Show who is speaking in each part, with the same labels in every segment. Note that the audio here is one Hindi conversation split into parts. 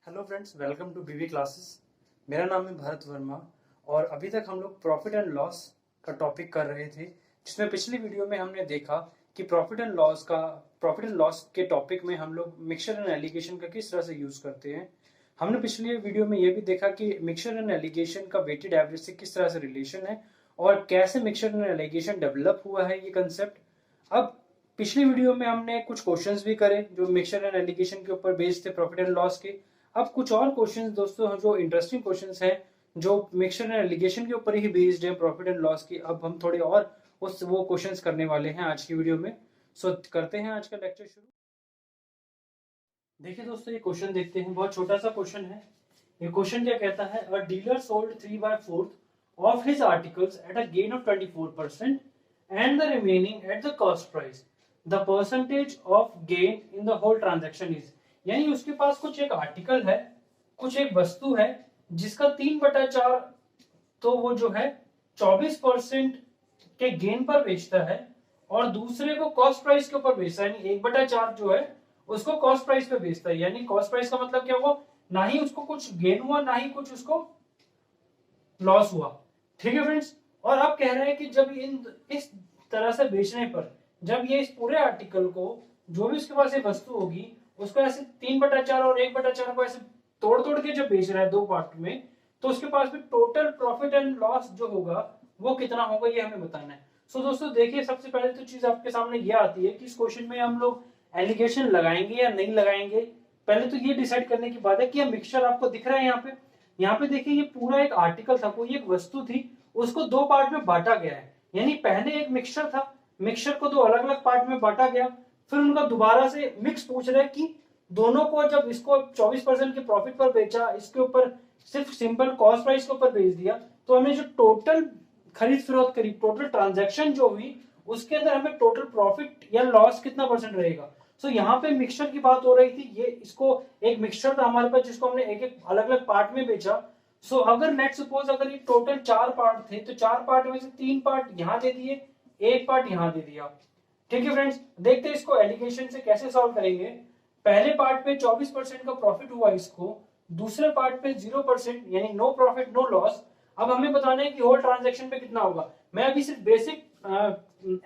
Speaker 1: हेलो फ्रेंड्स, वेलकम टू बीवी क्लासेस। मेरा नाम है भरत वर्मा और अभी तक हम लोग प्रॉफिट एंड लॉस का टॉपिक कर रहे थे, जिसमें पिछली वीडियो में हमने देखा कि प्रॉफिट एंड लॉस के टॉपिक में हम लोग मिक्सचर एंड एलिगेशन का किस तरह से यूज करते हैं। हमने पिछली वीडियो में ये भी देखा कि मिक्सचर एंड एलिगेशन का वेटेड एवरेज से किस तरह से रिलेशन है और कैसे मिक्सचर एंड एलिगेशन डेवलप हुआ है ये कंसेप्ट। अब पिछली वीडियो में हमने कुछ क्वेश्चंस भी करे जो मिक्सचर एंड एलिगेशन के ऊपर बेस्ड थे, प्रॉफिट एंड लॉस के। अब कुछ और क्वेश्चंस दोस्तों जो इंटरेस्टिंग क्वेश्चंस हैं, जो मिक्सचर एंड एलिगेशन के ऊपर ही बेस्ड है, प्रॉफिट एंड लॉस की। अब हम थोड़े और वो क्वेश्चंस करने वाले हैं आज की वीडियो में। सो करते हैं आज का लेक्चर शुरू। देखिए दोस्तों, ये क्वेश्चन देखते हैं, बहुत छोटा सा क्वेश्चन है। ये क्वेश्चन क्या कहता है, a dealer sold 3/4 of his articles at a gain of 24% and the remaining at the cost price. The percentage of gain in the whole transaction is. यानी उसके पास कुछ एक आर्टिकल है, कुछ एक वस्तु है जिसका 3/4 तो वो जो है 24% के गेन पर बेचता है और दूसरे को कॉस्ट प्राइस के ऊपर बेचता है। यानी 1/4 जो है उसको कॉस्ट प्राइस पे बेचता है। यानी कॉस्ट प्राइस का मतलब क्या हुआ, ना ही उसको कुछ गेन हुआ ना ही कुछ उसको लॉस हुआ। ठीक है फ्रेंड्स। और अब कह रहे हैं कि जब इस तरह से बेचने पर, जब ये इस पूरे आर्टिकल को, जो भी उसके पास ये वस्तु होगी, उसको ऐसे 3/4 और 1/4 को ऐसे तोड़ तोड़ के जब बेच रहा है दो पार्ट में, तो उसके पास भी टोटल प्रॉफिट एंड लॉस जो होगा वो कितना होगा ये हमें बताना है। सो दोस्तों देखिए, सबसे पहले तो चीज आपके सामने ये आती है कि इस क्वेश्चन में हम लोग एलिगेशन लगाएंगे या नहीं लगाएंगे। पहले तो ये डिसाइड करने की बात है कि मिक्सचर आपको दिख रहा है यहाँ पे देखिए, ये पूरा एक आर्टिकल था, कोई एक वस्तु थी, उसको दो पार्ट में बांटा गया है। यानी पहले एक मिक्सचर था, मिक्सचर को दो अलग अलग पार्ट में बांटा गया, फिर उनका दोबारा से मिक्स पूछ रहे कि दोनों को, जब इसको 24% के प्रॉफिट पर बेचा, इसके ऊपर सिर्फ सिंपल कॉस्ट प्राइस के ऊपर बेच दिया, तो हमें जो टोटल खरीद फरोख्त करी, टोटल ट्रांजैक्शन जो हुई, उसके अंदर हमें टोटल प्रॉफिट या लॉस कितना परसेंट रहेगा। सो यहाँ पे मिक्सचर की बात हो रही थी। ये इसको एक मिक्सचर था हमारे पास जिसको हमने एक एक अलग अलग पार्ट में बेचा। सो अगर लेट सपोज अगर ये टोटल 4 पार्ट थे, तो 4 पार्ट में से 3 पार्ट यहाँ दे दिए, एक पार्ट यहाँ दे दिया। ठीक है फ्रेंड्स, देखते हैं इसको एलिगेशन से कैसे सॉल्व करेंगे। पहले पार्ट पे 24% का प्रॉफिट हुआ इसको, दूसरे पार्ट पे 0% यानी नो प्रॉफिट नो लॉस। अब हमें बताना है कि होल ट्रांजैक्शन पे कितना होगा। मैं अभी सिर्फ बेसिक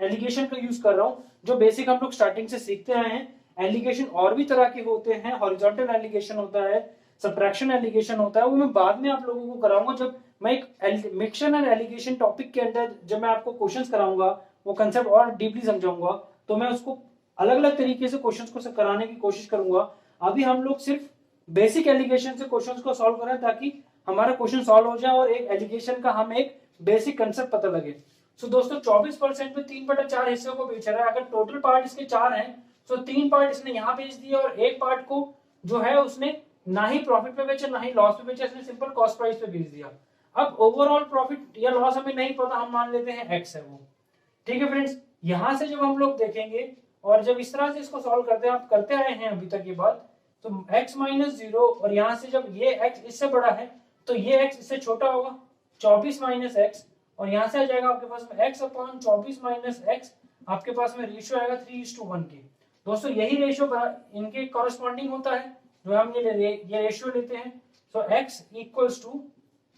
Speaker 1: एलिगेशन का यूज कर रहा हूँ, जो बेसिक हम लोग स्टार्टिंग से सीखते आए हैं। एलिगेशन और भी तरह के होते हैं, हॉरिजॉन्टल एलिगेशन होता है, सब्ट्रैक्शन एलिगेशन होता है, वो मैं बाद में आप लोगों को कराऊंगा जब मैं एक मिक्सचर एंड एलिगेशन टॉपिक के अंदर जब मैं आपको क्वेश्चंस कराऊंगा, वो कंसेप्ट और डीपली समझाऊंगा, तो मैं उसको अलग अलग तरीके से क्वेश्चंस को कराने की कोशिश करूंगा। अभी हम लोग सिर्फ बेसिक एलिगेशन से क्वेश्चंस को सॉल्व करें ताकि हमारा क्वेश्चन सॉल्व हो जाए और एक एलिगेशन का हमें एक बेसिक कंसेप्ट पता लगे। सो दोस्तों 24% में 3/4 हिस्से को बेच रहा है। अगर टोटल पार्ट इसके 4 हैं, तो 3 पार्ट इसने यहाँ बेच दिए और एक पार्ट को जो है उसने ना ही प्रॉफिट पे बेचा ना ही लॉस पे बेचा, इसने सिंपल कॉस्ट प्राइस पे बेच दिया। अब ओवरऑल प्रॉफिट या लॉस हमें नहीं पता, हम मान लेते हैं एक्स है वो। ठीक है फ्रेंड्स, यहां से जब हम लोग देखेंगे और जब इस तरह से इसको सॉल्व करते हैं, आप करते आए हैं अभी तक ये बात, तो x माइनस 0, और यहां से जब ये x इससे बड़ा है तो ये x इससे छोटा होगा, 24 माइनस एक्स, और यहां से आ जाएगा आपके पास में x अपॉन 24 माइनस एक्स। आपके पास में रेशियो आएगा 3:1 के। दोस्तों यही रेशियो इनके कॉरेस्पॉन्डिंग होता है जो हम ये रेशियो लेते हैं। सो x equals to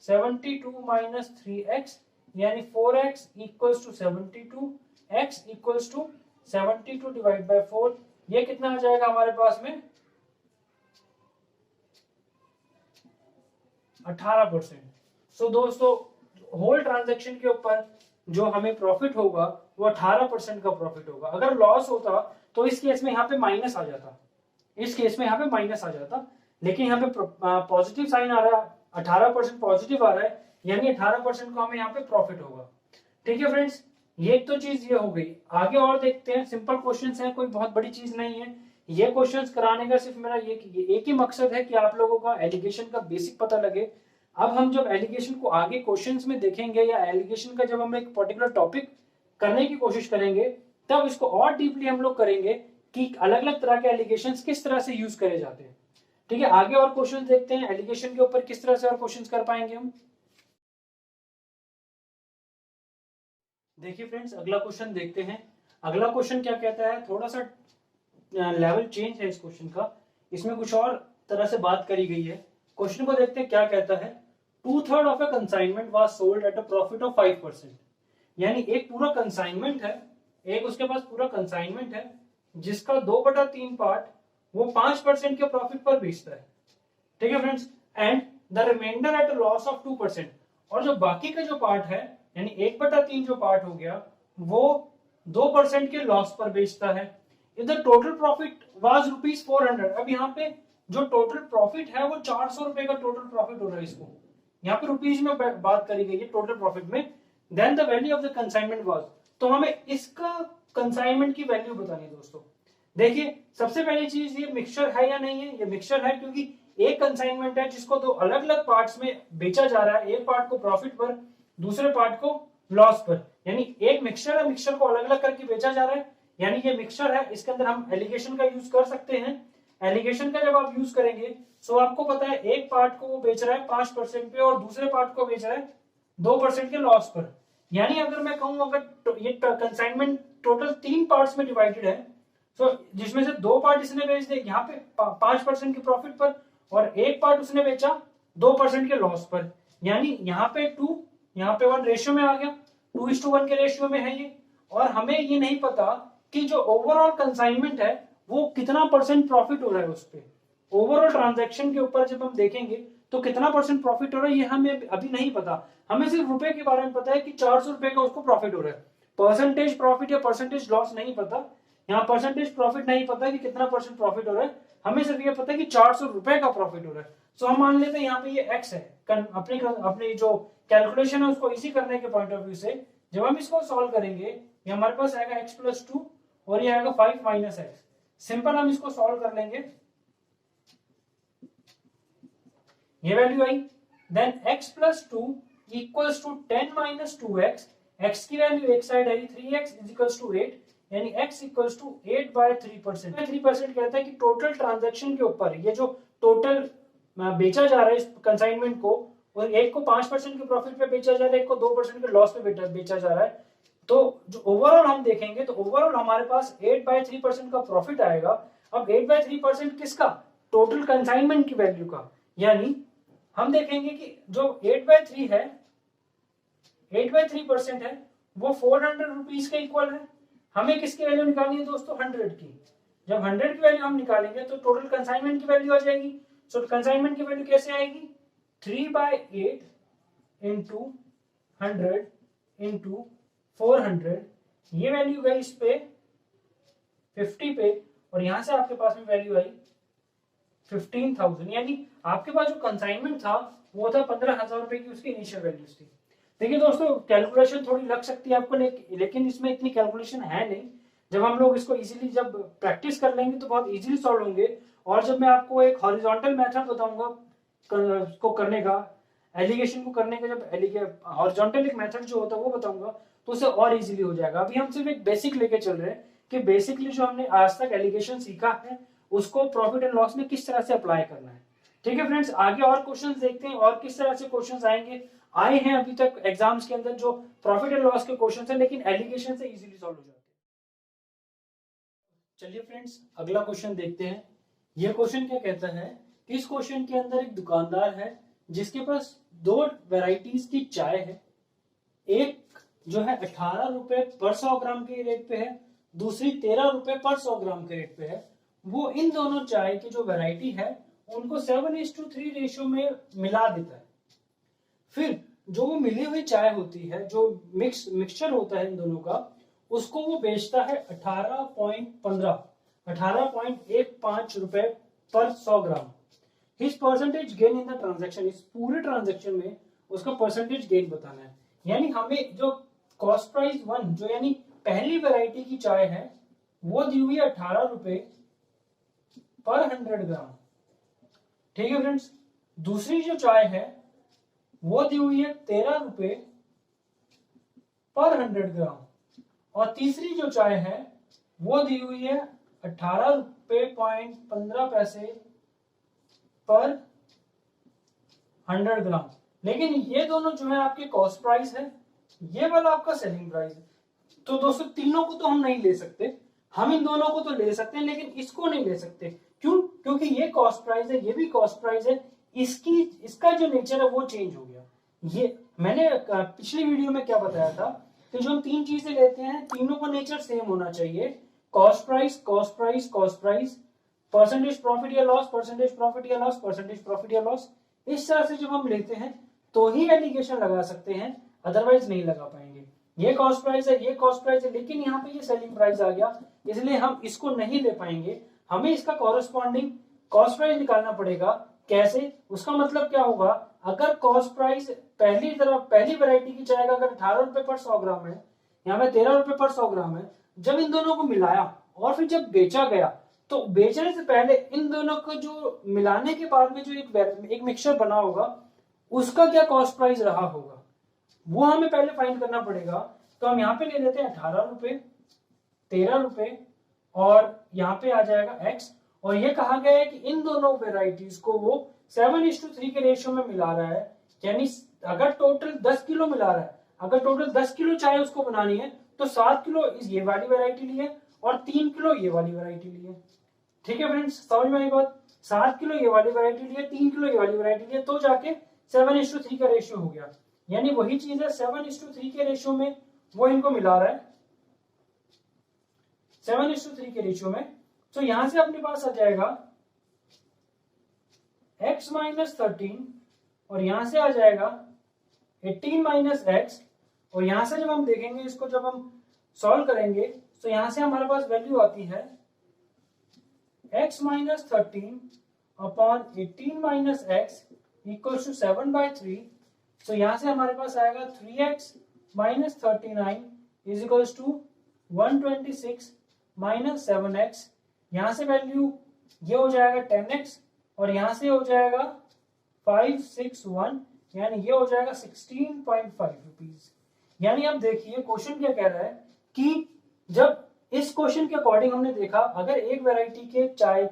Speaker 1: 72 minus 3x, यानी 4x equals to 72, x equals to 72 divide by 4। ये कितना आ जाएगा हमारे पास में 18%। सो दोस्तों होल ट्रांजैक्शन के ऊपर जो हमें प्रॉफिट होगा वो 18% का प्रॉफिट होगा। अगर लॉस होता तो इस केस में यहाँ पे माइनस आ जाता, इस केस में यहाँ पे माइनस आ जाता, लेकिन यहाँ पे पॉजिटिव साइन आ रहा है, 18% पॉजिटिव आ रहा है, यानी 18% को हमें यहाँ पे प्रॉफिट होगा। ठीक है फ्रेंड्स, ये तो चीज ये हो गई। आगे और देखते हैं, सिंपल क्वेश्चंस हैं, कोई बहुत बड़ी चीज नहीं है। ये क्वेश्चंस कराने का सिर्फ मेरा ये एक ही मकसद है कि आप लोगों का एलिगेशन का बेसिक पता लगे। अब हम जब एलिगेशन को आगे क्वेश्चंस में देखेंगे या एलिगेशन का जब हम एक पर्टिकुलर टॉपिक करने की कोशिश करेंगे, तब इसको और डीपली हम लोग करेंगे कि अलग अलग तरह के एलिगेशंस किस तरह से यूज करे जाते हैं। ठीक है, आगे और क्वेश्चन देखते हैं एलिगेशन के ऊपर किस तरह से और क्वेश्चंस कर पाएंगे हम। देखिए फ्रेंड्स, अगला क्वेश्चन देखते हैं। अगला क्वेश्चन क्या कहता है, थोड़ा सा लेवल चेंज है इस क्वेश्चन का, इसमें कुछ और तरह से बात करी गई है। क्वेश्चन को देखते हैं क्या कहता है। 2/3 of A consignment was sold at a profit of 5%। यानी एक पूरा कंसाइनमेंट है, एक उसके पास पूरा कंसाइनमेंट है जिसका 2/3 पार्ट वो 5% के प्रॉफिट पर बेचता है। ठीक है friends, and the remainder eight a loss of 2%। और जो बाकी का जो पार्ट है यानी 1/3 जो पार्ट हो गया वो 2% के लॉस पर बेचता है। If the total profit was ₹400। अब यहाँ पे जो टोटल प्रॉफिट है वो 400 रुपए का टोटल प्रॉफिट हो रहा है। इसको यहाँ पे रुपीज में बात करी गई है टोटल प्रॉफिट में। Then the value of the consignment was, तो हमें इसका कंसाइनमेंट की वैल्यू बतानी है दोस्तों। देखिए सबसे पहली चीज, ये मिक्सचर है या नहीं है। ये मिक्सचर है क्योंकि एक कंसाइनमेंट है जिसको दो अलग अलग पार्ट्स में बेचा जा रहा है, एक पार्ट को प्रॉफिट पर, दूसरे पार्ट को लॉस पर। यानी एक मिक्सचर है, मिक्सचर को अलग अलग करके बेचा जा रहा है, यानी ये मिक्सचर है। इसके अंदर हम एलिगेशन का यूज कर सकते हैं। एलिगेशन का जब आप यूज करेंगे तो आपको पता है एक पार्ट को वो बेच रहा है 5% पे और दूसरे पार्ट को बेच रहा है 2% के लॉस पर। यानी अगर मैं कहूं अगर ये कंसाइनमेंट टोटल 3 पार्ट्स में डिवाइडेड है, तो जिसमें से 2 पार्ट इसने बेच दिए यहाँ पे 5% के प्रॉफिट पर और एक पार्ट उसने बेचा 2% के लॉस पर। यानी यहाँ पे 2, यहाँ पे 1 रेशियो में आ गया, 2:1 के रेशियो में है ये। और हमें ये नहीं पता कि जो ओवरऑल कंसाइनमेंट है वो कितना परसेंट प्रॉफिट हो रहा है उस पर। ओवरऑल ट्रांजैक्शन के ऊपर जब हम देखेंगे तो कितना परसेंट प्रॉफिट हो रहा है ये हमें अभी नहीं पता। हमें सिर्फ रुपए के बारे में पता है कि 400 रुपए का उसको प्रॉफिट हो रहा है। परसेंटेज प्रॉफिट या परसेंटेज लॉस नहीं पता। यहाँ परसेंटेज प्रॉफिट नहीं पता कि कितना परसेंट प्रॉफिट हो रहा है, हमें सिर्फ ये पता है कि 400 रुपए का प्रॉफिट हो रहा है। सो हम मान लेते हैं यहाँ पे ये एक्स है। अपनी जो कैलकुलेशन है उसको इजी करने के पॉइंट ऑफ व्यू से जब हम इसको सॉल्व करेंगे, ये हमारे पास आएगा x+2 और ये आएगा 5 - x। सिंपल हम इसको सॉल्व कर लेंगे, ये वैल्यू आई। Then x+2 equals to 10 - 2x। x की वैल्यू एक साइड आई 3x इक्वल्स टू 8, यानी x इक्वल्स टू 8/3%। 3% कहता है कि टोटल ट्रांजैक्शन के ऊपर ये जो टोटल बेचा जा रहा है इस कंसाइनमेंट को, और एक को 5% के प्रॉफिट पे बेचा जा रहा है, एक को 2% के लॉस पे बेचा जा रहा है। तो जो ओवरऑल हम देखेंगे तो ओवरऑल हमारे पास 8/3% का प्रॉफिट आएगा। अब 8/3% किसका? टोटल कंसाइनमेंट की वैल्यू का। यानी हम देखेंगे कि जो 8/3 है, 8/3% है वो 400 रुपीज के इक्वल है। हमें किसकी वैल्यू निकालनी है दोस्तों? 100 की। जब 100 की वैल्यू हम निकालेंगे तो टोटल कंसाइनमेंट की वैल्यू आ जाएगी। सो कंसाइनमेंट की वैल्यू कैसे आएगी? 3/8 इंटू 100 इंटू 400। ये वैल्यू गई इस पे 50 पे, और यहां से आपके पास में वैल्यू आई 15,000। यानी आपके पास जो कंसाइनमेंट था वो था 15,000 रुपए की उसकी इनिशियल वैल्यूज थी। देखिए दोस्तों कैलकुलेशन थोड़ी लग सकती है आपको, लेकिन इसमें इतनी कैलकुलेशन है नहीं। जब हम लोग इसको इजीली जब प्रैक्टिस कर लेंगे तो बहुत इजीली सॉल्व होंगे। और जब मैं आपको एक हॉरिजॉन्टल मेथड बताऊंगा को करने का, एलिगेशन को करने का, जब हॉरिजॉन्टल एक मेथड जो होता है वो बताऊंगा तो उसे और इजीली हो जाएगा। अभी हम सिर्फ एक बेसिक लेके चल रहे हैं कि बेसिकली जो हमने आज तक एलिगेशन सीखा है उसको प्रॉफिट एंड लॉस में किस तरह से अप्लाई करना है। ठीक है फ्रेंड्स, आगे और क्वेश्चंस देखते हैं और किस तरह से क्वेश्चंस आएंगे। आए हैं अभी तक एग्जाम्स के अंदर जो प्रॉफिट एंड लॉस के क्वेश्चंस हैं, लेकिन एलिगेशन से इजीली सॉल्व हो जाते हैं। चलिए फ्रेंड्स अगला क्वेश्चन देखते हैं। यह क्वेश्चन क्या कहता है? इस क्वेश्चन के अंदर एक दुकानदार है जिसके पास 2 वैरायटीज की चाय है। एक जो है 18 रुपए पर 100 ग्राम के रेट पे है, दूसरी 13 रुपए पर 100 ग्राम के रेट पे है। वो इन दोनों चाय की जो वैरायटी है उनको 7:3 रेशियो में मिला देता है। फिर जो वो मिली हुई चाय होती है, जो मिक्सचर होता है इन दोनों का, उसको वो बेचता है 18.15 रुपए पर 100 ग्राम। His percentage gain in the transaction, इस पूरे ट्रांजैक्शन में उसका परसेंटेज गेन बताना है। यानी हमें जो कॉस्ट प्राइस 1 जो यानी पहली वैरायटी की चाय है वो दी हुई है 18 रुपए पर 100 ग्राम। ठीक है फ्रेंड्स, दूसरी जो चाय है वो दी हुई है 13 रुपए पर 100 ग्राम, और तीसरी जो चाय है वो दी हुई है 18 रुपए 15 पैसे पर 100 ग्राम। लेकिन ये दोनों जो है आपके कॉस्ट प्राइस है, ये वाला आपका सेलिंग प्राइस है। तो दोस्तों तीनों को तो हम नहीं ले सकते, हम इन दोनों को तो ले सकते हैं लेकिन इसको नहीं ले सकते। क्यों? क्योंकि ये कॉस्ट प्राइस है, ये भी कॉस्ट प्राइस है, इसका जो नेचर है वो चेंज हो गया। ये मैंने पिछली वीडियो में क्या बताया था कि जो हम तीन चीजें लेते हैं तीनों का नेचर सेम होना चाहिए, cost price, cost price, cost price, percentage profit या लॉस, परसेंटेज प्रॉफिट या लॉस, परसेंटेज प्रॉफिट या लॉस। इस तरह से जब हम लेते हैं तो ही एलिगेशन लगा सकते हैं, अदरवाइज नहीं लगा पाएंगे। ये कॉस्ट प्राइस है, ये कॉस्ट प्राइस है, लेकिन यहाँ पे ये सेलिंग प्राइस आ गया, इसलिए हम इसको नहीं ले पाएंगे। हमें इसका कॉरेस्पॉन्डिंग कॉस्ट प्राइस निकालना पड़ेगा। कैसे? उसका मतलब क्या होगा, अगर कॉस्ट प्राइस पहली वैरायटी की चाय का अगर 18 रुपए पर 100 ग्राम है, यहाँ पे 13 रुपए पर 100 ग्राम है, जब इन दोनों को मिलाया और फिर जब बेचा गया तो बेचने से पहले इन दोनों को जो मिलाने के बाद में जो एक मिक्सचर बना होगा उसका क्या कॉस्ट प्राइस रहा होगा, वो हमें पहले फाइंड करना पड़ेगा। तो हम यहाँ पे ले लेते हैं 18 रुपए, 13 रुपए और यहाँ पे आ जाएगा x। और ये कहा गया है कि इन दोनों वेराइटीज को वो 7:3 के रेशियो में मिला रहा है। यानी अगर टोटल 10 किलो मिला रहा है, अगर टोटल 10 किलो चाय उसको बनानी है तो 7 किलो ये वाली वेराइटी ली है और 3 किलो ये वाली वेराइटी ली है। ठीक है फ्रेंड्स, समझ में आई बात? 7 किलो ये वाली वेराइटी ली है, 3 किलो ये वाली वेराइटी ली है, तो जाके 7:3 का रेशियो हो गया। यानी वही चीज है 7:3 के रेशियो में वो इनको मिला रहा है, 7:3 के रेशियो में। तो यहां से अपने पास आ जाएगा x माइनस 13 और यहां से आ जाएगा 18 माइनस एक्स। और यहां से जब हम देखेंगे इसको, जब हम सॉल्व करेंगे तो यहां से हमारे पास वैल्यू आती है x minus 13 upon 18 minus X equal to 7/3। तो यहां से हमारे पास आएगा 3x minus 39 is equal to 126 minus 7x। यहां से वैल्यू ये हो जाएगा 10x और यहां से हो जाएगा 561, यानी ये हो जाएगा 16.5 रुपीज। यानी अब देखिए क्वेश्चन क्या कह रहा है कि जब इस क्वेश्चन के अकॉर्डिंग हमने देखा, अगर एक वैरायटी के चाय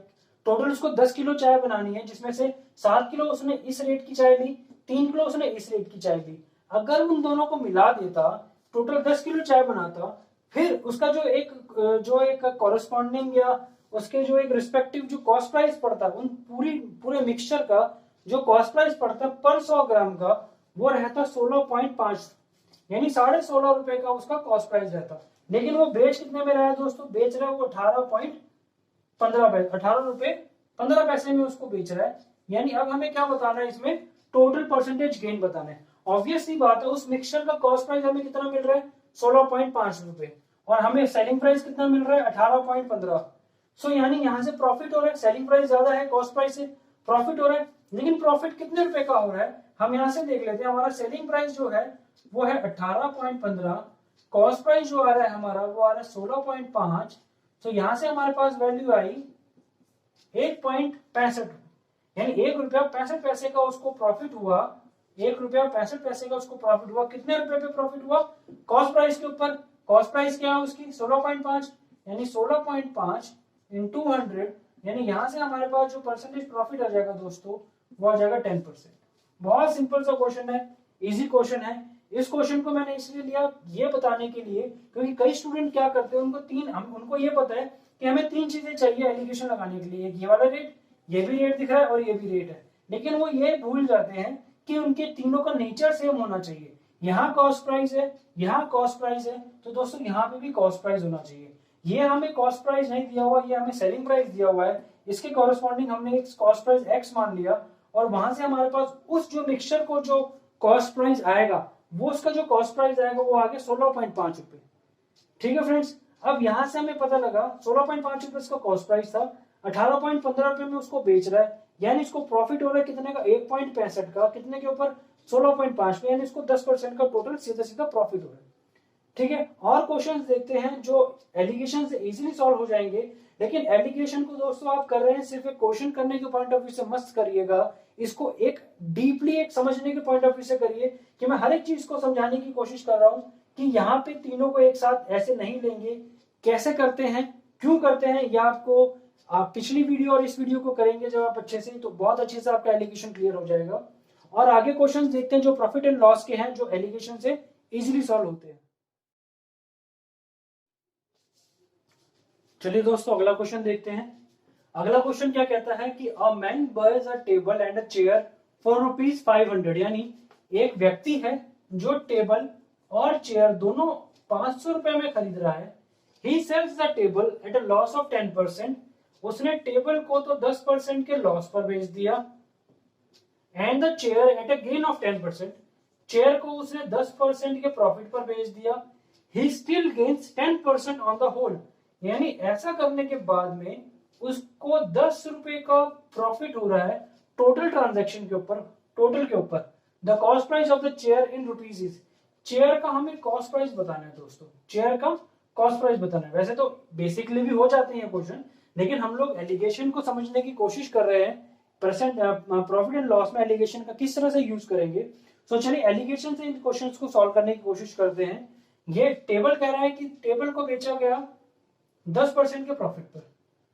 Speaker 1: टोटल उसको 10 किलो चाय बनानी है, जिसमें से 7 किलो उसने इस रेट की चाय ली, 3 किलो उसने इस रेट की चाय ली, अगर उन दोनों को मिला देता टोटल 10 किलो चाय बनाता, फिर उसका जो एक कॉरेस्पॉन्डिंग या उसके जो एक रिस्पेक्टिव जो कॉस्ट प्राइस पड़ता है, उन पूरे मिक्सचर का जो कॉस्ट प्राइस पड़ता है पर 100 ग्राम का, वो रहता 16.5, यानी 16.5 रुपए का उसका कॉस्ट प्राइस रहता। लेकिन वो बेच कितने में रहा है दोस्तों? बेच रहा है वो 18 रुपए 15 पैसे में उसको बेच रहा है। यानी अब हमें क्या बताना है इसमें? टोटल परसेंटेज गेन बताना है। ऑब्वियस सी बात है, उस मिक्सचर का कॉस्ट प्राइस हमें कितना मिल रहा है? 16.5 रुपए, और हमें सेलिंग प्राइस कितना मिल रहा है? 18.15। सो यानी यहां से प्रॉफिट हो रहा है, सेलिंग प्राइस ज्यादा है, कॉस्ट प्राइस से प्रॉफिट हो रहा है। लेकिन प्रॉफिट कितने रुपए का हो रहा है? हम यहां से देख लेते हैं। हमारा सेलिंग प्राइस जो है वो है 18.15, कॉस्ट प्राइस जो आ रहा है हमारा वो आ रहा है 16.5। तो यहां से हमारे पास वैल्यू आई 1.65, यानी 1 रुपया 65 पैसे का उसको प्रॉफिट हुआ। 1 रुपया 65 पैसे का उसको प्रॉफिट हुआ। कितने रुपए पे प्रॉफिट हुआ? कॉस्ट प्राइस के ऊपर। कॉस्ट प्राइस क्या है उसकी? 16.5, यानी 16.5 इंटू 100, यानी यहां से हमारे पास जो परसेंटेज प्रॉफिट आ जाएगा दोस्तों वो आ जाएगा 10%। बहुत सिंपल सा क्वेश्चन है, इजी क्वेश्चन है। इस क्वेश्चन को मैंने इसलिए लिया ये बताने के लिए क्योंकि कई स्टूडेंट क्या करते हैं, उनको ये पता है कि हमें 3 चीजें चाहिए एलिगेशन लगाने के लिए, ये वाला रेट, ये भी रेट दिख रहा है और ये भी रेट है। लेकिन वो ये भूल जाते हैं कि उनके तीनों का नेचर सेम होना चाहिए। यहाँ कॉस्ट प्राइस है, यहाँ कॉस्ट प्राइस है, तो दोस्तों यहाँ पे भी कॉस्ट प्राइस होना चाहिए। ये हमें कॉस्ट प्राइस नहीं दिया हुआ, ये हमें सेलिंग प्राइस दिया हुआ है। इसके कॉरेस्पॉन्डिंग हमने एक कॉस्ट प्राइस एक्स मान लिया और वहां से हमारे पास उस जो मिक्सचर को जो कॉस्ट प्राइस आएगा वो उसका जो कॉस्ट प्राइस आएगा वो आगे 16.5 रुपए। ठीक है फ्रेंड्स, अब यहां से हमें पता लगा 16.5 रुपए इसका कॉस्ट प्राइस था, 18.15 रुपए में उसको बेच रहा है, यानी इसको प्रॉफिट हो रहा है कितने का? 1.65 का। कितने के ऊपर? 16.5 पे, यानी इसको 10% का टोटल सीधा सीधा प्रॉफिट हो रहा है। ठीक है, और क्वेश्चंस देखते हैं जो एलिगेशन से इजीली सॉल्व हो जाएंगे। लेकिन एलिगेशन को दोस्तों आप कर रहे हैं सिर्फ एक क्वेश्चन करने के पॉइंट ऑफ व्यू से मस्त करिएगा, इसको एक डीपली एक समझने के पॉइंट ऑफ व्यू से करिए कि मैं हर एक चीज को समझाने की कोशिश कर रहा हूं कि यहाँ पे तीनों को एक साथ ऐसे नहीं लेंगे, कैसे करते हैं, क्यों करते हैं, या आपको आप पिछली वीडियो और इस वीडियो को करेंगे जब आप अच्छे से, तो बहुत अच्छे से आपका एलिगेशन क्लियर हो जाएगा। और आगे क्वेश्चन देखते हैं जो प्रॉफिट एंड लॉस के हैं, जो एलिगेशन से इजिली सॉल्व होते हैं। चलिए दोस्तों अगला क्वेश्चन देखते हैं। अगला क्वेश्चन क्या कहता है कि a man boys a table and a chair for ₹500, यानी एक व्यक्ति है जो टेबल और चेयर दोनों 500 रुपए में खरीद रहा है। He sells the table at a loss of 10%, उसने टेबल को तो 10% के लॉस पर बेच दिया, and the chair at a gain of 10%, chair को उसने 10% के प्रॉफिट पर बेच दिया। He still gains 10% on the whole, यानी ऐसा करने के बाद में उसको 10 रुपए का प्रॉफिट हो रहा है टोटल ट्रांजैक्शन के ऊपर, टोटल के ऊपर। The cost price of the chair in rupees is, chair का हमें कॉस्ट प्राइस बताना है दोस्तों, चेयर का कॉस्ट प्राइस बताना है। वैसे तो बेसिकली भी हो जाते हैं क्वेश्चन, लेकिन हम लोग एलिगेशन को समझने की कोशिश कर रहे हैं, परसेंट प्रॉफिट एंड लॉस में एलिगेशन का किस तरह से यूज करेंगे। तो चलिए एलिगेशन से इन क्वेश्चंस को सॉल्व करने की कोशिश करते हैं। ये टेबल कह रहा है कि टेबल को बेचा गया 10% के प्रॉफिट पर,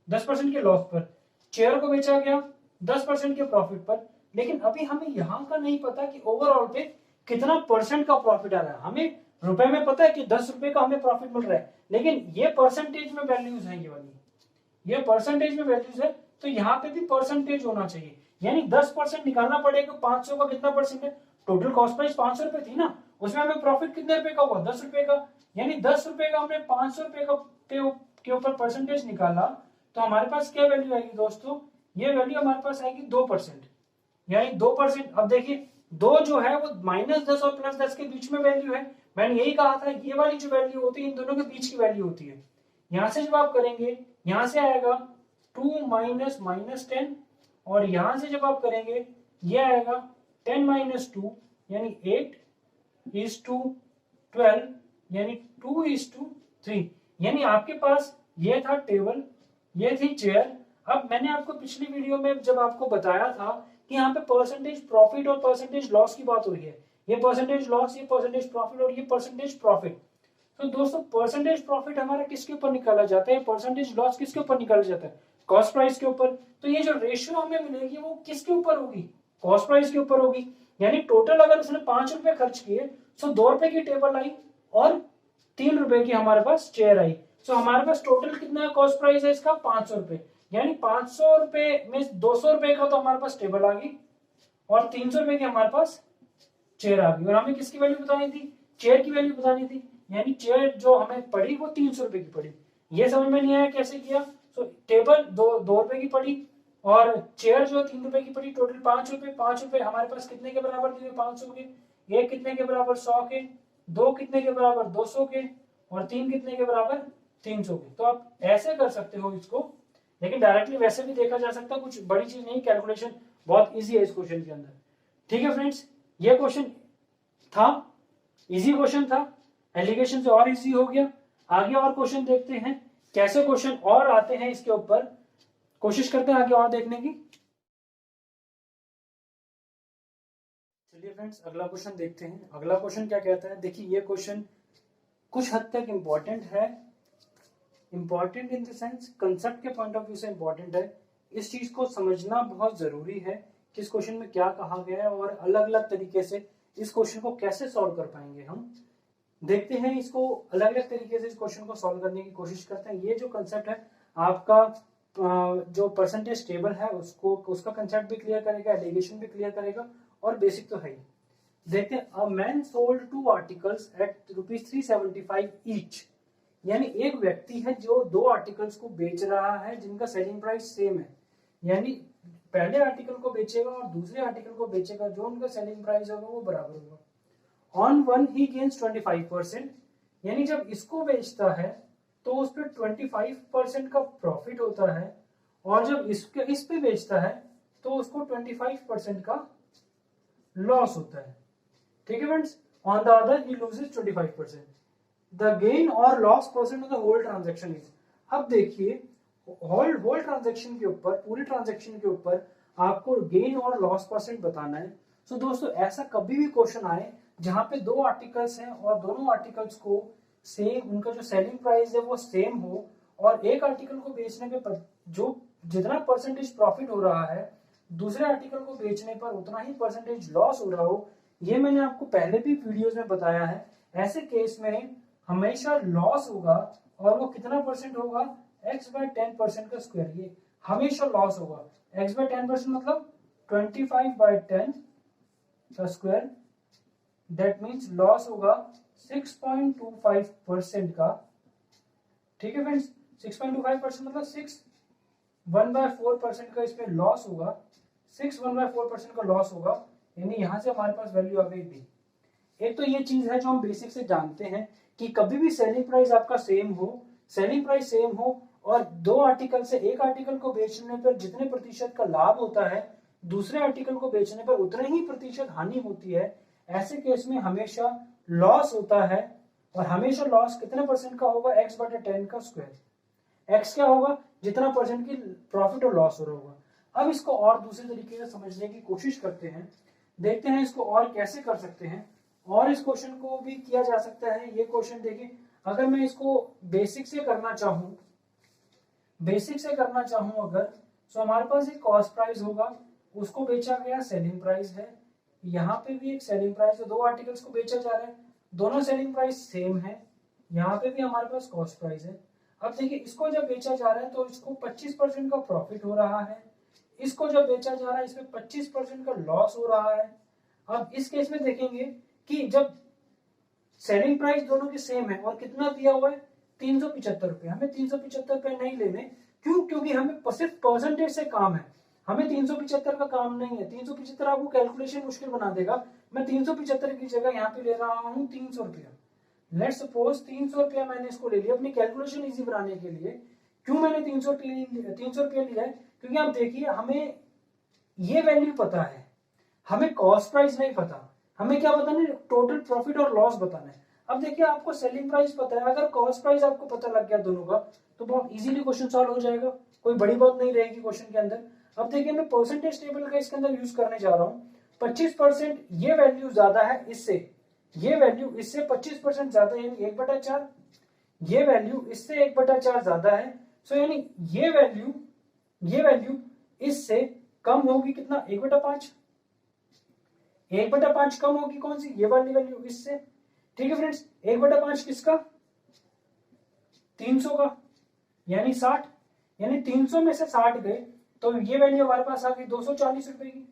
Speaker 1: 10% के लॉस पर, चेयर को बेचा गया 10% के प्रॉफिट पर, लेकिन अभी हमें यहाँ का नहीं पता कि ओवरऑल पे कितना परसेंट का प्रॉफिट आ रहा है। हमें रुपए में पता है कि 10 रुपए का हमें प्रॉफिट मिल रहा है, लेकिन ये परसेंटेज में वैल्यूज है, ये वाली ये परसेंटेज में वैल्यूज है, तो यहाँ पे भी परसेंटेज होना चाहिए, यानी 10% निकालना पड़ेगा। 500 का कितना परसेंट है, टोटल कॉस्ट प्राइस 500 रुपए थी ना, उसमें हमें प्रॉफिट कितने रुपए का हुआ, 10 रुपए का, यानी 10 रुपए का हमने 500 रुपए का के ऊपर परसेंटेज निकाला, तो हमारे पास क्या वैल्यू आएगी दोस्तों, ये वैल्यू हमारे पास आएगी 2%, यानी 2%। अब देखिए दो जो है वो -10 और +10 के बीच में वैल्यू है। मैंने यही कहा था, ये वाली जो वैल्यू होती है इन दोनों के बीच की वैल्यू होती है। यहां से जब आप करेंगे, यहां से आएगा 2 माइनस -10, और यहां से जब आप करेंगे ये आएगा 10 - 2, यानी 8:12, यानी 2:3, यानी आपके पास ये था टेबल, ये थी चेयर। अब मैंने आपको पिछली वीडियो में जब आपको बताया था कि यहाँ पे परसेंटेज प्रॉफिट और परसेंटेज लॉस की बात हो रही है, ये परसेंटेज लॉस, ये परसेंटेज प्रॉफिट और ये परसेंटेज प्रॉफिट। तो दोस्तों परसेंटेज प्रॉफिट हमारा किसके ऊपर निकाला जाता है, परसेंटेज लॉस किसके ऊपर निकाला जाता है, कॉस्ट प्राइस के ऊपर। तो ये जो रेशियो हमें मिलेगी वो किसके ऊपर होगी, कॉस्ट प्राइस के ऊपर होगी। यानी टोटल अगर उसने 5 रुपए खर्च किए तो 2 रुपए की टेबल आई और 3 रुपए की हमारे पास चेयर आई। सो हमारे पास टोटल कितना कॉस्ट प्राइस है इसका, 500 रुपए, यानी 500 रुपए में 200 रुपए का तो हमारे पास टेबल आ गई और 300 रुपए की हमारे पास चेयर आ गई। और हमें किसकी वैल्यू बतानी थी, चेयर की वैल्यू बतानी थी, यानी चेयर जो हमें पड़ी वो 300 रुपए की पड़ी। ये समझ में नहीं आया कैसे किया। तो टेबल 2 रुपए की पड़ी और चेयर जो 3 रुपए की पड़ी, टोटल 5 रुपए। 5 रुपए हमारे पास कितने के बराबर दिए, 500 के, एक कितने के बराबर 100 के, दो कितने के बराबर 200 के, और तीन कितने के बराबर 300 के। तो आप ऐसे कर सकते हो इसको, लेकिन डायरेक्टली वैसे भी देखा जा सकता है, कुछ बड़ी चीज नहीं, कैलकुलेशन बहुत इजी है इस क्वेश्चन के अंदर। ठीक है फ्रेंड्स, ये क्वेश्चन था, इजी क्वेश्चन था, एलिगेशन से और इजी हो गया। आगे और क्वेश्चन देखते हैं, कैसे क्वेश्चन और आते हैं इसके ऊपर, कोशिश करते हैं आगे और देखने की। चलिए फ्रेंड्स अगला क्वेश्चन देखते हैं। अगला क्वेश्चन क्या कहता है, देखिए ये क्वेश्चन कुछ हद तक इम्पोर्टेंट है, important in the sense concept के पॉइंट ऑफ व्यू से इम्पोर्टेंट है। इस चीज को समझना बहुत जरूरी है कि इस क्वेश्चन में क्या कहा गया है और अलग अलग तरीके से इस क्वेश्चन को कैसे सॉल्व कर पाएंगे हम। देखते हैं इसको अलग अलग तरीके से इस क्वेश्चन को सॉल्व करने की कोशिश करते हैं। ये जो कंसेप्ट है आपका जो परसेंटेज टेबल है उसको, उसका कंसेप्ट भी क्लियर करेगा, एलिगेशन भी क्लियर करेगा, और बेसिक तो है ही। देखते हैं, a man sold 2 articles at ₹375 each, यानी एक व्यक्ति है जो 2 आर्टिकल्स को बेच रहा है जिनका सेलिंग प्राइस सेम है, यानी पहले आर्टिकल को बेचेगा और दूसरे आर्टिकल को बेचेगा, जो उनका सेलिंग प्राइस होगा वो बराबर होगा। ऑन वन ही गेन्स 25%, यानी जब इसको बेचता है तो उस पर 25% का प्रॉफिट होता है, और जब इस पे बेचता है तो उसको 25% का लॉस होता है। ठीक है friends, on the other he loses 25%। The gain और loss percent of the whole transaction is, अब देखिए होल ट्रांजैक्शन के ऊपर, पूरी ट्रांजैक्शन के ऊपर आपको गेन और लॉस परसेंट बताना है। सो दोस्तों ऐसा कभी भी क्वेश्चन आए जहां पे 2 आर्टिकल्स हैं और दोनों आर्टिकल्स को सेम, उनका जो सेलिंग प्राइस है वो सेम हो, और एक आर्टिकल को बेचने पे जो जितना परसेंटेज प्रॉफिट हो रहा है दूसरे आर्टिकल को बेचने पर उतना ही परसेंटेज लॉस हो रहा हो, ये मैंने आपको पहले भी वीडियोस में बताया है। ऐसे केस में हमेशा लॉस होगा, और वो कितना परसेंट होगा, x/10% का स्क्वायर। ये हमेशा लॉस होगा। x बाय 10% मतलब 25/10 का स्क्वायर, दैट मीन्स लॉस होगा 6.25% का। ठीक है फ्रेंड्स, 6.25% मतलब 1/4% का इसमें लॉस होगा, 1/4% का लॉस होगा, यानी यहां से हमारे पास वैल्यू आ गई बी। एक तो ये चीज है जो हम बेसिक से जानते हैं कि कभी भी सेलिंग प्राइस आपका सेम हो, सेलिंग प्राइस सेम हो और दो आर्टिकल से एक आर्टिकल को बेचने पर जितने प्रतिशत का लाभ होता है दूसरे आर्टिकल को बेचने पर उतने ही प्रतिशत हानि होती है, ऐसे केस में हमेशा लॉस होता है। और हमेशा लॉस कितने परसेंट का होगा, x/10 का स्क्वायर। x क्या होगा, जितना परसेंट की प्रॉफिट और लॉस हो रहा होगा। अब इसको और दूसरे तरीके से समझने की कोशिश करते हैं, देखते हैं इसको और कैसे कर सकते हैं। और इस क्वेश्चन को भी किया जा सकता है। ये क्वेश्चन देखिए, अगर मैं इसको बेसिक से करना चाहूं, अगर तो हमारे पास एक कॉस्ट प्राइस होगा, उसको बेचा गया सेलिंग प्राइस है, यहाँ पे भी एक सेलिंग प्राइस है, दो आर्टिकल्स को बेचा जा रहा है, दोनों सेलिंग प्राइस सेम है, यहाँ पे भी हमारे पास कॉस्ट प्राइस है। अब देखिए इसको जब बेचा जा रहा है तो इसको 25% का प्रॉफिट हो रहा है, इसको जब बेचा जा रहा है इसमें 25% का लॉस हो रहा है। अब इस केस में देखेंगे कि जब सेलिंग प्राइस दोनों की सेम है और कितना दिया हुआ है 375 रुपए, हमें 375 रुपए नहीं लेने, क्यों, क्योंकि हमें सिर्फ परसेंटेज से काम है, हमें 375 का काम नहीं है। 375 आपको कैलकुलेशन मुश्किल बना देगा। मैं 375 की जगह यहाँ पे ले रहा हूँ 300 रुपया। लेट सपोज 300 रुपया मैंने इसको ले लिया अपनी कैलकुलेशन इजी बनाने के लिए। क्यों मैंने 300 रुपया लिया है, क्योंकि आप देखिए हमें ये वैल्यू पता है, हमें कॉस्ट प्राइस नहीं पता, हमें क्या बताना है, टोटल प्रॉफिट और लॉस बताना है। अब देखिए आपको सेलिंग प्राइस पता है, अगर कॉस्ट प्राइस आपको पता लग गया दोनों का तो बहुत इजीली क्वेश्चन सॉल्व हो जाएगा, कोई बड़ी बात नहीं रहेगी क्वेश्चन के अंदर। अब देखिए मैं परसेंटेज टेबल का इसके अंदर यूज करने जा रहा हूँ। 25% ये वैल्यू ज्यादा है इससे, ये वैल्यू इससे 25% ज्यादा है, यानी 1/4, ये वैल्यू इससे 1/4 ज्यादा है। सो यानी ये वैल्यू इससे कम होगी कितना, 1/5, 1/5 कम होगी कौन सी, ये वाली वैल्यू इससे। ठीक है फ्रेंड्स, 1/5 किसका, 300 का, यानी 60, यानी 300 में से 60 गए तो ये वैल्यू हमारे पास आ गई 240 रुपए की।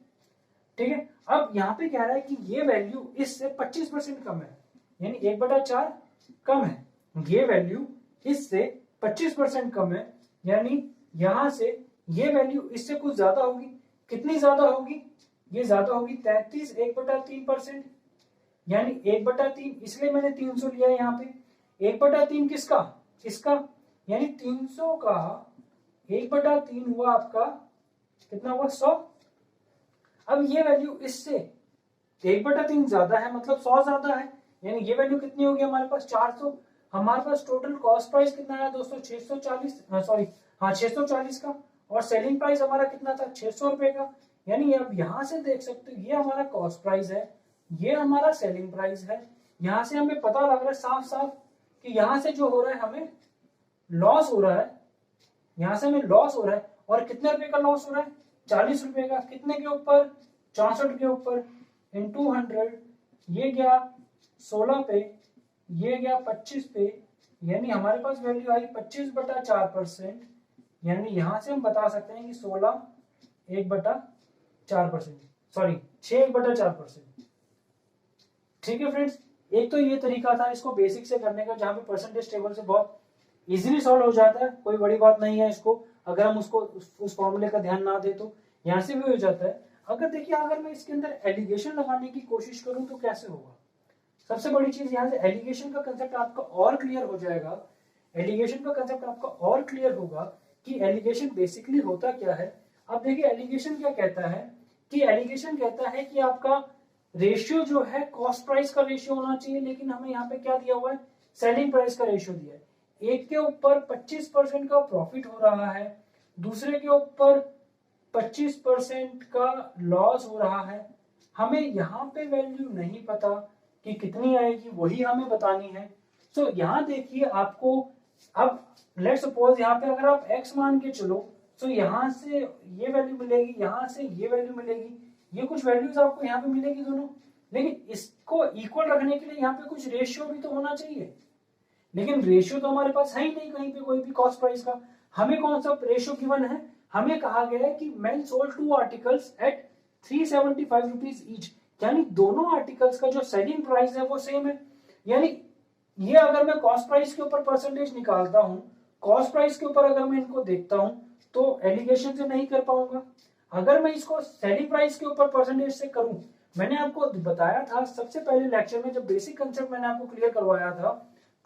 Speaker 1: ठीक है, अब यहाँ पे कह रहा है कि ये वैल्यू इससे 25% कम है, यानी 1/4 कम है, ये वैल्यू इससे 25% कम है, यानी यहां से ये वैल्यू इससे कुछ ज्यादा होगी। कितनी ज्यादा होगी, ये ज्यादा होगी 33 1/3%, यानी 1/3, इसलिए मैंने 300 लिया है यहाँ पे। 1/3 किसका, इसका, यानी 300 का 1/3 हुआ आपका कितना हुआ, 100। अब ये वैल्यू इससे 1/3 ज्यादा है, मतलब 100 ज्यादा है, यानी ये वैल्यू कितनी होगी हमारे पास, 400। हमारे पास टोटल कॉस्ट प्राइस कितना है दोस्तों, 640 का, और सेलिंग प्राइस हमारा कितना था, 600 रुपए का। यानी अब यहां से देख सकते हो ये हमारा कॉस्ट प्राइस है, ये हमारा सेलिंग प्राइस है। यहां से हमें पता लग रहा है साफ साफ कि यहां से जो हो रहा है हमें लॉस हो रहा है, यहां से हमें लॉस हो रहा है। और कितने रुपए का लॉस हो रहा है, 40 रुपए का, कितने के ऊपर, 64 के ऊपर, इंटू 100, ये गया 16 पे, ये गया 25 पे, यानी हमारे पास वैल्यू आई 25/4%। यानी यहां से हम बता सकते हैं कि 16 1/4%, सॉरी 6 1/4%। ठीक है फ्रेंड्स, एक तो ये तरीका था इसको बेसिक से करने का, जहां पे परसेंटेज टेबल से बहुत इजीली सॉल्व हो जाता है, कोई बड़ी बात नहीं है इसको, अगर हम उसको उस फॉर्मूले का ध्यान ना दे तो यहाँ से भी हो जाता है। अगर देखिए अगर मैं इसके अंदर एलिगेशन लगाने की कोशिश करूं तो कैसे होगा, सबसे बड़ी चीज यहाँ से एलिगेशन का कंसेप्ट आपका और क्लियर हो जाएगा। एलिगेशन का कंसेप्ट आपका और क्लियर होगा कि एलिगेशन बेसिकली होता क्या है। अब देखिए एलिगेशन क्या कहता है, कि एलिगेशन कहता है कि आपका रेशियो जो है कॉस्ट प्राइस का रेशियो होना चाहिए, लेकिन हमें यहाँ पे क्या दिया हुआ है, सेलिंग प्राइस का रेशियो दिया है। एक के ऊपर 25% का प्रॉफिट हो रहा है, दूसरे के ऊपर 25% का लॉस हो रहा है। हमें यहाँ पे वैल्यू नहीं पता कि कितनी आएगी, वही हमें बतानी है। सो यहाँ देखिए आपको, अब लेट्स सपोज यहाँ पे अगर आप x मान के चलो तो यहाँ से ये वैल्यू मिलेगी, यहाँ से ये वैल्यू मिलेगी, ये कुछ वैल्यूज आपको यहाँ पे मिलेगी दोनों, लेकिन इसको इक्वल रखने के लिए यहाँ पे कुछ रेशियो भी तो होना चाहिए, लेकिन रेशियो तो हमारे पास है ही नहीं कहीं पे कोई भी कॉस्ट प्राइस का। हमें कौन सा रेशियो गिवन है, हमें कहा गया है कि man sold 2 articles at 375 rupees each, यानी दोनों आर्टिकल्स का जो सेलिंग प्राइस है वो सेम है। यानी ये अगर मैं कॉस्ट प्राइस के ऊपर परसेंटेज निकालता हूं, कॉस्ट प्राइस के ऊपर अगर मैं इनको देखता हूं तो एलिगेशन से नहीं कर पाऊंगा। अगर मैं इसको सेलिंग प्राइस के ऊपर परसेंटेज से करूं, मैंने आपको बताया था सबसे पहले लेक्चर में, जब बेसिक कंसेप्ट मैंने आपको क्लियर करवाया था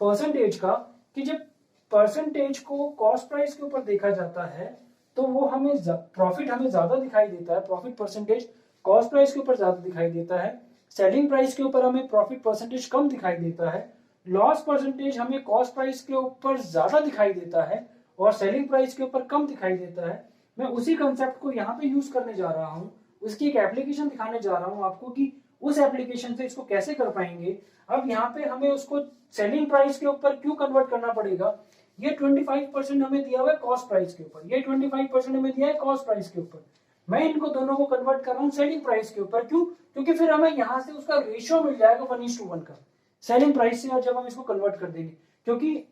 Speaker 1: परसेंटेज का, कि जब परसेंटेज को कॉस्ट प्राइस के ऊपर देखा जाता है तो वो हमें प्रॉफिट हमें ज्यादा दिखाई देता है, प्रॉफिट परसेंटेज कॉस्ट प्राइस के ऊपर ज्यादा दिखाई देता है, सेलिंग प्राइस के ऊपर हमें प्रॉफिट परसेंटेज कम दिखाई देता है, लॉस परसेंटेज हमें कॉस्ट प्राइस के ऊपर ज्यादा दिखाई देता है और सेलिंग प्राइस के ऊपर कम दिखाई देता है। मैं उसी कंसेप्ट को यहाँ पे यूज करने जा रहा हूँ, उसकी एक एप्लीकेशन दिखाने जा रहा हूँ आपको कि उस एप्लीकेशन से इसको कैसे कर पाएंगे। अब यहाँ पे हमें उसको सेलिंग प्राइस के ऊपर क्यों कन्वर्ट करना पड़ेगा, ये 25% हमें दिया हुआ है कॉस्ट प्राइस के ऊपर, ये 25% हमें दिया है कॉस्ट प्राइस के ऊपर, मैं इनको दोनों को कन्वर्ट कर रहा हूँ सेलिंग प्राइस के ऊपर। क्यों? क्योंकि फिर हमें यहाँ से उसका रेशियो मिल जाएगा 1:1 का सेलिंग प्राइस से, और जब हम इसको कन्वर्ट कर देंगे, क्योंकि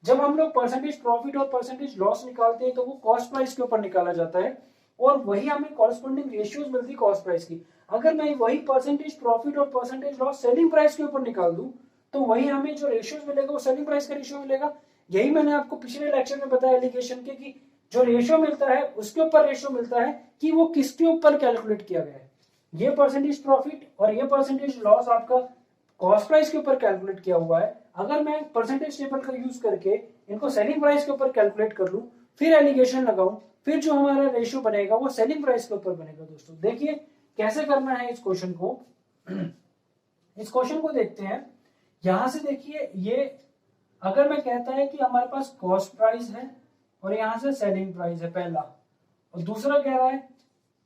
Speaker 1: जब हम लोग परसेंटेज प्रॉफिट और परसेंटेज लॉस निकालते हैं तो वो कॉस्ट प्राइस के ऊपर निकाला जाता है और वही हमें कॉरस्पॉन्डिंग रेशियोज मिलती है कॉस्ट प्राइस की। अगर मैं वही परसेंटेज प्रॉफिट और परसेंटेज लॉस सेलिंग प्राइस के ऊपर निकाल दूं तो वही हमें जो रेशियोज मिलेगा वो सेलिंग प्राइस का रेशियो मिलेगा। यही मैंने आपको पिछले लेक्चर में बताया एलिगेशन के, कि जो रेशियो मिलता है उसके ऊपर रेशियो मिलता है कि वो किसके ऊपर कैलकुलेट किया गया है। ये परसेंटेज प्रॉफिट और ये परसेंटेज लॉस आपका कॉस्ट प्राइस के ऊपर कैलकुलेट किया हुआ है। अगर मैं परसेंटेज टेबल का यूज करके इनको सेलिंग प्राइस के ऊपर कैलकुलेट कर लूं, फिर एलिगेशन लगाऊं, फिर जो हमारा रेशियो बनेगा वो सेलिंग प्राइस के ऊपर बनेगा। दोस्तों देखिए कैसे करना है इस क्वेश्चन को। इस क्वेश्चन को देखते हैं। यहां से देखिए, ये अगर मैं कहता है कि हमारे पास कॉस्ट प्राइस है और यहां से सेलिंग प्राइस है पहला, और दूसरा कह रहा है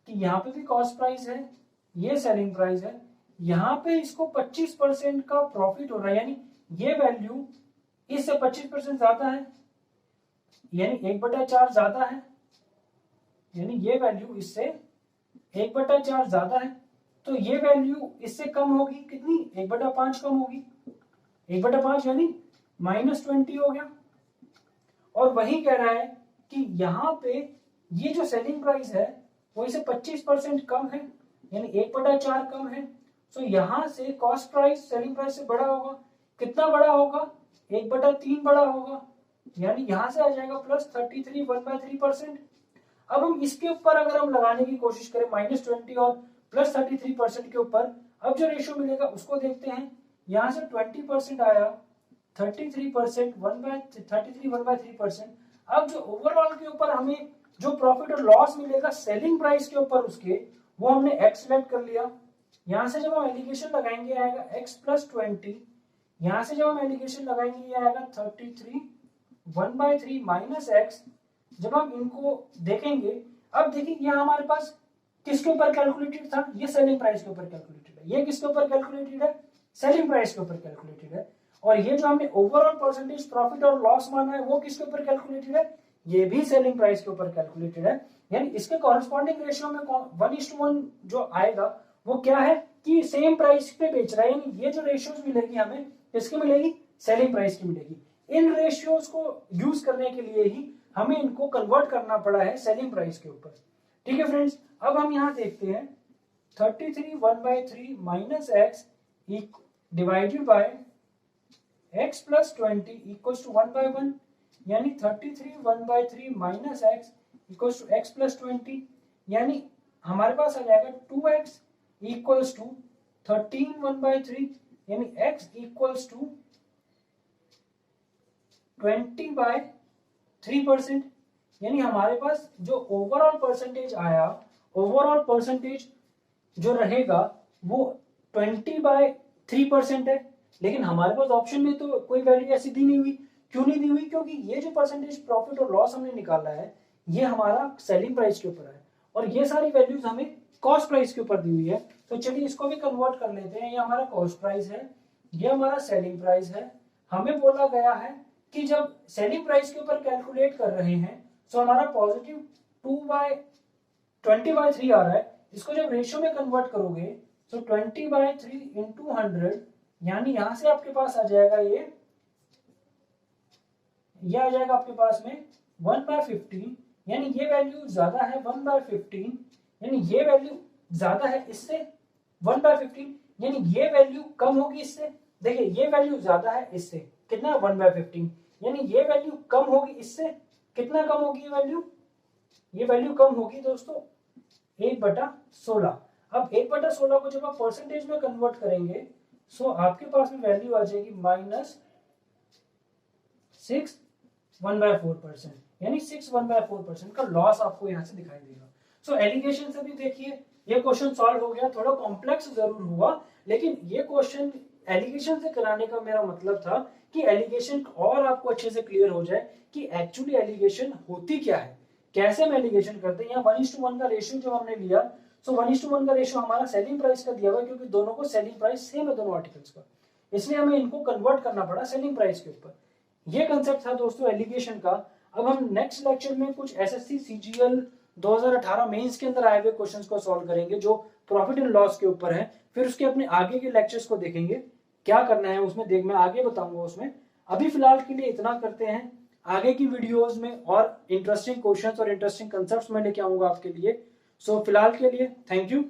Speaker 1: कि यहाँ पे भी कॉस्ट प्राइस है, ये सेलिंग प्राइस है, यहाँ पे इसको 25% का प्रॉफिट हो रहा है, यानी ये वैल्यू इससे 25% ज्यादा है, यानी 1/4 ज्यादा है, यानी ये वैल्यू इससे 1/4 ज्यादा है, तो ये वैल्यू इससे कम होगी, कितनी? 1/5 कम होगी, 1/5 यानी -20 हो गया। और वही कह रहा है कि यहाँ पे ये जो सेलिंग प्राइस है वो इसे 25% कम है, यानी 1/4 कम है। तो यहाँ से कॉस्ट प्राइस सेलिंग प्राइस से बड़ा होगा, कितना बड़ा होगा? 1/3 बड़ा होगा, यानी यहाँ से आ जाएगा +33 1/3%। अब हम इसके ऊपर अगर हम लगाने की कोशिश करें -20 और +33% के ऊपर, अब जो रेशियो मिलेगा उसको देखते हैं। यहाँ से 20% आया, 33% 1/3%। अब जो ओवरऑल के ऊपर हमें जो प्रॉफिट और लॉस मिलेगा सेलिंग प्राइस के ऊपर उसके, वो हमने x सेलेक्ट कर लिया। यहाँ से जब हम एलिगेशन लगाएंगे आएगा x + 20, यहाँ से जब हम एलिगेशन लगाएंगे ये आएगा 33 1/3 - x। जब हम इनको देखेंगे, अब देखिए यहाँ हमारे पास किसके ऊपर कैलकुलेटेड था? ये सेलिंग प्राइस के ऊपर कैलकुलेटेड है। ये किसके ऊपर कैलकुलेटेड है? सेलिंग प्राइस के ऊपर कैलकुलेटेड है। और ये जो हमने ओवरऑल परसेंटेज प्रॉफिट और लॉस माना है वो किसके ऊपर कैलकुलेटेड है? ये भी सेलिंग प्राइस के ऊपर कैलकुलेटेड है। यानी इसके कॉरेस्पॉन्डिंग रेशियो में 1:1 जो आएगा वो क्या है कि सेम प्राइस पे बेच रहा है, यानी ये जो रेशियोज मिलेगी हमें किसकी मिलेगी? सेलिंग प्राइस की मिलेगी। इन रेशियोज को यूज करने के लिए ही हमें इनको कन्वर्ट करना पड़ा है सेलिंग प्राइस के ऊपर। ठीक है फ्रेंड्स, अब हम यहाँ देखते हैं 33 1/3 - x डिवाइडेड बाय x + 20 = 1/1, यानी 33 1/3 - x = x + 20, यानी हमारे पास आ जाएगा 2x = 13 1/3, यानी x = 20/3%। यानी हमारे पास जो ओवरऑल परसेंटेज आया, ओवरऑल परसेंटेज जो रहेगा वो 20/3% है। लेकिन हमारे पास ऑप्शन में तो कोई वैल्यू ऐसी दी नहीं हुई। क्यों नहीं दी हुई? क्योंकि ये जो परसेंटेज प्रॉफिट और लॉस हमने निकाला है ये हमारा सेलिंग प्राइस के ऊपर है और ये सारी वैल्यूज हमें कॉस्ट प्राइस के ऊपर दी हुई है। तो चलिए इसको भी कन्वर्ट कर लेते हैं। ये हमारा कॉस्ट प्राइस है, ये हमारा सेलिंग प्राइस है। हमें बोला गया है कि जब सेलिंग प्राइस के ऊपर कैलकुलेट कर रहे हैं तो हमारा पॉजिटिव 20/3 आ रहा है। इसको जब रेशियो में कन्वर्ट करोगे तो 20/3 × 100, यानी यहां से आपके पास आ जाएगा ये आ जाएगा आपके पास में 1/50, यानी ये वैल्यू ज्यादा है 1/15, यानी ये वैल्यू ज्यादा है इससे 1/15, यानी ये वैल्यू कम होगी इससे। देखिए ये वैल्यू ज्यादा है इससे, कितना 1/15, यानी ये वैल्यू कम होगी इससे, कितना कम होगी ये वैल्यू कम होगी दोस्तों 1/16। अब 1/16 को जब आप परसेंटेज में कन्वर्ट करेंगे सो आपके पास में वैल्यू आ जाएगी -6 1/4%, यानी 6 1/4% का लॉस आपको यहाँ से दिखाई देगा। सो एलिगेशन से भी देखिए ये क्वेश्चन सॉल्व हो गया, थोड़ा कॉम्प्लेक्स जरूर हुआ, लेकिन ये क्वेश्चन एलिगेशन से कराने का मेरा मतलब था कि एलिगेशन और आपको अच्छे से क्लियर हो जाए कि एक्चुअली एलिगेशन होती क्या है, कैसे हम एलिगेशन करते हैं। यहाँ 1:1 का रेशियो जो हमने लिया, सो 1:1 का रेशियो हमारा सेलिंग प्राइस का दिया हुआ, क्योंकि दोनों को सेलिंग प्राइस सेम है दोनों आर्टिकल्स का, इसलिए हमें इनको कन्वर्ट करना पड़ा सेलिंग प्राइस के ऊपर। ये कंसेप्ट था दोस्तों एलिगेशन का। अब हम नेक्स्ट लेक्चर में कुछ एसएससी सीजीएल 2018 मेंस के अंदर आए हुए क्वेश्चंस को सॉल्व करेंगे जो प्रॉफिट एंड लॉस के ऊपर है। फिर उसके अपने आगे के लेक्चर्स को देखेंगे क्या करना है उसमें, मैं आगे बताऊंगा उसमें। अभी फिलहाल के लिए इतना करते हैं, आगे की वीडियोस में और इंटरेस्टिंग क्वेश्चंस और इंटरेस्टिंग कंसेप्ट्स मैं लेके आऊंगा आपके लिए। सो फिलहाल के लिए थैंक यू।